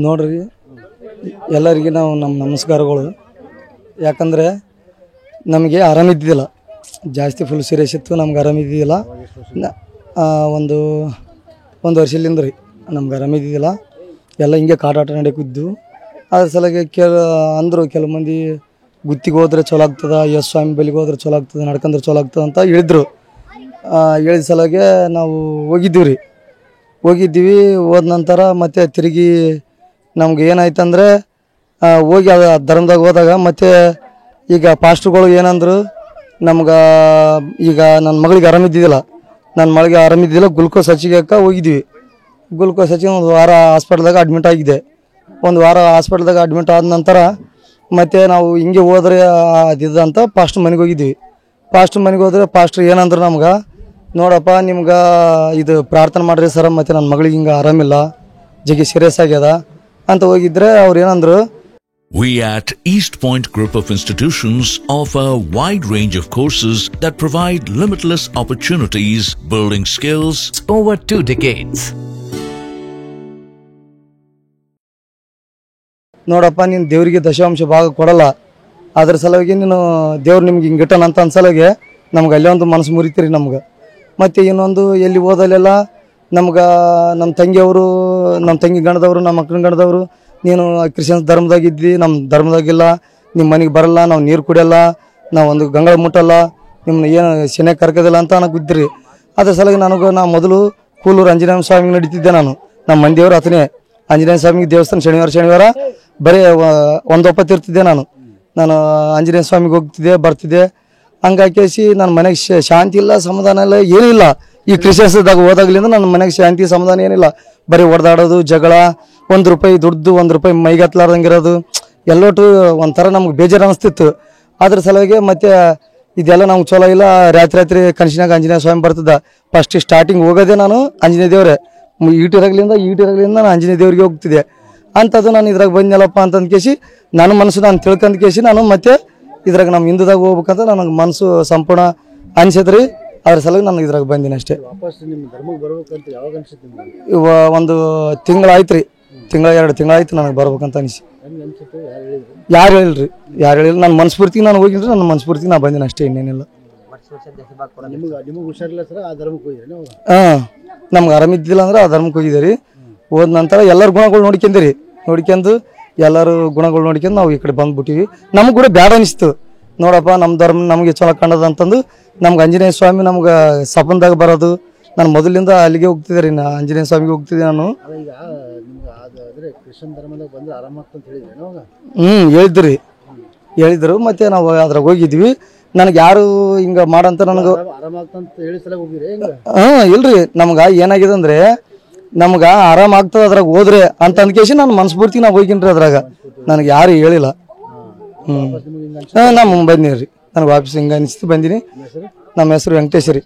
ನೋಡ್ರಿ ಎಲ್ಲರಿಗೆ ನಾವು ನಮ್ಮ ನಮಸ್ಕಾರಗಳು. ಯಾಕಂದರೆ ನಮಗೆ ಆರಾಮಿದ್ದಿಲ್ಲ, ಜಾಸ್ತಿ ಫುಲ್ ಸೀರಿಯಸ್ ಇತ್ತು, ನಮ್ಗೆ ಆರಾಮಿದ್ದಿಲ್ಲ. ಒಂದು ವರ್ಷದಿಂದ ರೀ ನಮ್ಗೆ ಆರಾಮಿದ್ದಿಲ್ಲ. ಎಲ್ಲ ಹಿಂಗೆ ಕಾಟಾಟ ನಡೆಯುತ್ತಿದ್ದು. ಅದ್ರ ಸಲಗೆ ಕೆಲವು ಮಂದಿ ಗುತ್ತಿಗೆ ಹೋದ್ರೆ ಚಲೋ ಆಗ್ತದೆ, ಎಸ್ ಸ್ವಾಮಿ ಬಲಿಗೆ ಹೋದ್ರೆ ಚಲೋ ಆಗ್ತದೆ, ನಡ್ಕಂದ್ರೆ ಚಲೋ ಆಗ್ತದೆ ಅಂತ ಹೇಳಿದ್ರು. ಹೇಳಿದ ಸಲಗೆ ನಾವು ಹೋಗಿದ್ದೀವಿ. ಹೋದ ನಂತರ ಮತ್ತೆ ತಿರುಗಿ ನಮ್ಗೆ ಏನಾಯ್ತಂದರೆ ಹೋಗಿ ಅದು ಧರ್ಮದಾಗ ಹೋದಾಗ ಮತ್ತೆ ಈಗ ಪಾಸ್ಟ್ರುಗಳು ಏನಂದ್ರು, ನಮ್ಗೆ ಈಗ ನನ್ನ ಮಗಳಿಗೆ ಆರಾಮಿದ್ದಿಲ್ಲ, ಗ್ಲುಕೋಸ್ ಹಚ್ಚಿಗೆ ಹೋಗಿದ್ವಿ. ಗ್ಲುಕೋಸ್ ಹಚ್ಚಿ ಒಂದು ವಾರ ಹಾಸ್ಪಿಟ್ಲ್ದಾಗ ಅಡ್ಮಿಟ್ ಆಗಿದೆ. ಒಂದು ವಾರ ಹಾಸ್ಪಿಟ್ಲ್ದಾಗ ಅಡ್ಮಿಟ್ ಆದ ನಂತರ ಮತ್ತೆ ನಾವು ಹಿಂಗೆ ಹೋದ್ರೆ ಅದಿದಂತ ಪಾಸ್ಟ್ ಮನೆಗೆ ಹೋಗಿದ್ವಿ. ಪಾಸ್ಟ್ ಮನೆಗೆ ಹೋದ್ರೆ ಪಾಸ್ಟ್ರು ಏನಂದ್ರೆ ನಮ್ಗೆ, ನೋಡಪ್ಪ ನಿಮ್ಗೆ ಇದು ಪ್ರಾರ್ಥನೆ ಮಾಡ್ರಿ ಸರ್, ಮತ್ತು ನನ್ನ ಮಗಳಿಗೆ ಹಿಂಗೆ ಆರಾಮಿಲ್ಲ, ಜಗ್ಗಿ ಸೀರಿಯಸ್ ಆಗ್ಯದ ಅಂತ ಹೋಗಿದ್ರೆ ಅವ್ರು ಏನಂದ್ರು, We at East Point Group of Institutions offer a wide range of courses that provide limitless opportunities, building skills over 2 decades. ನೋಡಪ್ಪ ನೀನು ದೇವರಿಗೆ ದಶಾಂಶ ಭಾಗ ಕೊಡಲ್ಲ, ಅದ್ರ ಸಲುವಾಗಿ ನೀನು ದೇವ್ರು ನಿಮ್ಗೆ ಹಿಂಗೆ ಇಟ್ಟನಂತ ಅನ್ಸಲಗೆ ನಮ್ಗೆ ಅಲ್ಲೇ ಒಂದು ಮನಸ್ಸು ಮುರಿತೀರಿ ನಮ್ಗೆ. ಮತ್ತು ಇನ್ನೊಂದು ಎಲ್ಲಿ ಓದಲ್ಲೆಲ್ಲ ನಮ್ಗೆ ನಮ್ಮ ತಂಗಿ ಗಂಡದವರು, ನಮ್ಮ ಮಕ್ಕಳ ಗಂಡದವರು, ನೀನು ಕ್ರಿಶ್ಚಿಯನ್ಸ್ ಧರ್ಮದಾಗಿದ್ದಿ, ನಮ್ಮ ಧರ್ಮದಾಗಿಲ್ಲ, ನಿಮ್ಮ ಮನೆಗೆ ಬರಲ್ಲ, ನಾವು ನೀರು ಕುಡಿಯಲ್ಲ, ನಾವು ಒಂದು ಗಂಗಳ ಮುಟ್ಟಲ್ಲ, ನಿಮ್ಮನ್ನ ಏನು ಶನೆ ಕರ್ಕೋದಿಲ್ಲ ಅಂತ ಅನ್ನೋಕೆ ಬಿದ್ದಿರಿ. ಅದ್ರ ಸಲಗೆ ನಾ ಮೊದಲು ಕೂಲೂರು ಆಂಜನೇಯ ಸ್ವಾಮಿಗೆ ನಡೀತಿದ್ದೆ. ನಮ್ಮ ಮಂದಿಯವರು ಆತನೇ ಆಂಜನೇಯ ಸ್ವಾಮಿಗೆ ದೇವಸ್ಥಾನ ಶನಿವಾರ ಬರೀ ಒಂದು ಒಪ್ಪತ್ತು ಇರ್ತಿದ್ದೆ. ನಾನು ಆಂಜನೇಯ ಸ್ವಾಮಿಗೆ ಹೋಗ್ತಿದ್ದೆ, ಬರ್ತಿದ್ದೆ. ಹಂಗಾಕೇಸಿ ನನ್ನ ಮನೆಗೆ ಶಾಂತಿ ಇಲ್ಲ, ಸಮಾಧಾನ ಇಲ್ಲ, ಏನೂ ಇಲ್ಲ. ಈ ಕ್ರಿಶ್ಚಿಯನ್ಸ್ದಾಗ ಹೋದಾಗ್ಲಿಂದ ನನ್ನ ಮನೆಗೆ ಶಾಂತಿ ಸಮಾಧಾನ ಏನಿಲ್ಲ. ಬರೀ ಹೊಡೆದಾಡೋದು, ಜಗಳ, ₹1 ದುಡ್ದು ₹1 ಮೈಗತ್ಲಾರ್ದಂಗಿರೋದು, ಎಲ್ಲೋಟು ಒಂಥರ ನಮ್ಗೆ ಬೇಜಾರು ಅನಿಸ್ತಿತ್ತು. ಅದ್ರ ಸಲುವಾಗಿ ಮತ್ತೆ ಇದೆಲ್ಲ ನಮ್ಗೆ ಚಲೋ ಇಲ್ಲ. ರಾತ್ರಿ ಕನಸಿನಾಗ ಆಂಜನೇಯ ಸ್ವಾಮಿ ಬರ್ತದ. ಫಸ್ಟ್ ಸ್ಟಾರ್ಟಿಂಗ್ ಹೋಗೋದೇ ನಾನು ಆಂಜನೇಯ ದೇವ್ರೆ, ಈಟಿರಾಗ್ಲಿಂದ ನಾನು ಆಂಜನೇಯ ದೇವ್ರಿಗೆ ಹೋಗ್ತಿದ್ದೆ. ಅಂಥದ್ದು ನಾನು ಇದ್ರಾಗ ಬಂದ್ನಲ್ಲಪ್ಪ ಅಂತಂದ್ಕೇಸಿ ನನ್ನ ಮನಸ್ಸು ನಾನು ತಿಳ್ಕೊಂಡ್ಕೇಸಿ ನಾನು ಮತ್ತೆ ಇದ್ರಾಗ ನಮ್ಮ ಹಿಂದೂದಾಗ ಹೋಗ್ಬೇಕಂತ ನನಗೆ ಮನಸ್ಸು ಸಂಪೂರ್ಣ ಅನ್ಸತ್ರಿ. ಅದ್ರ ಸಲುವಾಗಿ ನಾನು ಇದ್ರಾಗ ಬಂದೀನಿ ಅಷ್ಟೇ. ಒಂದು ತಿಂಗಳಾಯ್ತು ರೀ, 2 ತಿಂಗಳಾಯ್ತು ನನಗೆ ಬರ್ಬೇಕಂತ ಅನಿಸಿ. ಯಾರು ಹೇಳಿಲ್ಲ, ನನ್ನ ಮನಸ್ಫೂರ್ತಿಗೆ ನಾನು ಹೋಗಿಲ್ರಿ, ನನ್ನ ಮನಸ್ಫೂರ್ತಿಗೆ ನಾನು ಬಂದೀನಿ ಅಷ್ಟೇ, ಇನ್ನೇನಿಲ್ಲ. ಹಾಂ, ನಮ್ಗೆ ಆರಾಮಿದ್ದಿಲ್ಲ ಅಂದ್ರೆ ಆ ಧರ್ಮಕ್ಕೆ ಹೋಗಿದ್ದೆ ರೀ. ಹೋದ ನಂತರ ಎಲ್ಲರ ಗುಣಗಳು ನೋಡ್ಕೊಂಡು ಎಲ್ಲರೂ ಗುಣಗಳು ನೋಡ್ಕೊಂಡು ನಾವು ಈ ಕಡೆ ಬಂದ್ಬಿಟ್ಟಿವಿ. ನಮ್ಗೆ ಕೂಡ ಬ್ಯಾಡ ಅನಿಸ್ತು. ನೋಡಪ್ಪ ನಮ್ಮ ಧರ್ಮ ನಮಗೆ ಚಲೋ ಕಾಣದ ಅಂತಂದು ನಮ್ಗೆ ಆಂಜನೇಯ ಸ್ವಾಮಿ ನಮ್ಗೆ ಸಪನ್ದಾಗ ಬರೋದು. ನಾನು ಮೊದಲಿಂದ ಅಲ್ಲಿಗೆ ಹೋಗ್ತಿದ್ದೆ ರೀ, ಆಂಜನೇಯ ಸ್ವಾಮಿಗೆ ಹೋಗ್ತಿದ್ದೆ ನಾನು. ಹೇಳಿದ್ರು ಮತ್ತೆ ನಾವು ಅದ್ರಾಗ ಹೋಗಿದ್ವಿ. ನನಗೆ ಯಾರು ಹಿಂಗೆ ಮಾಡಂತ ನನಗೆ ಇಲ್ರಿ. ನಮ್ಗೆ ಏನಾಗಿದೆ ಅಂದ್ರೆ ನಮ್ಗೆ ಆರಾಮ ಆಗ್ತದೆ ಅದ್ರಾಗ ಹೋದ್ರೆ ಅಂತ ಅಂದ್ಕೇಸಿ ನಾನು ಮನಸ್ಫೂರ್ತಿ ನಾವು ಹೋಗಿನ್ರಿ. ಅದ್ರಾಗ ನನಗೆ ಯಾರು ಹೇಳಿಲ್ಲ. ನಾ ಬಂದೀನಿ ರೀ, ನನಗೆ ವಾಪಸ್ ಹಿಂಗೆ ಅನಿಸ್ತು ಬಂದೀನಿ. ನಮ್ಮ ಹೆಸರು ವೆಂಕಟೇಶ್ವರಿ.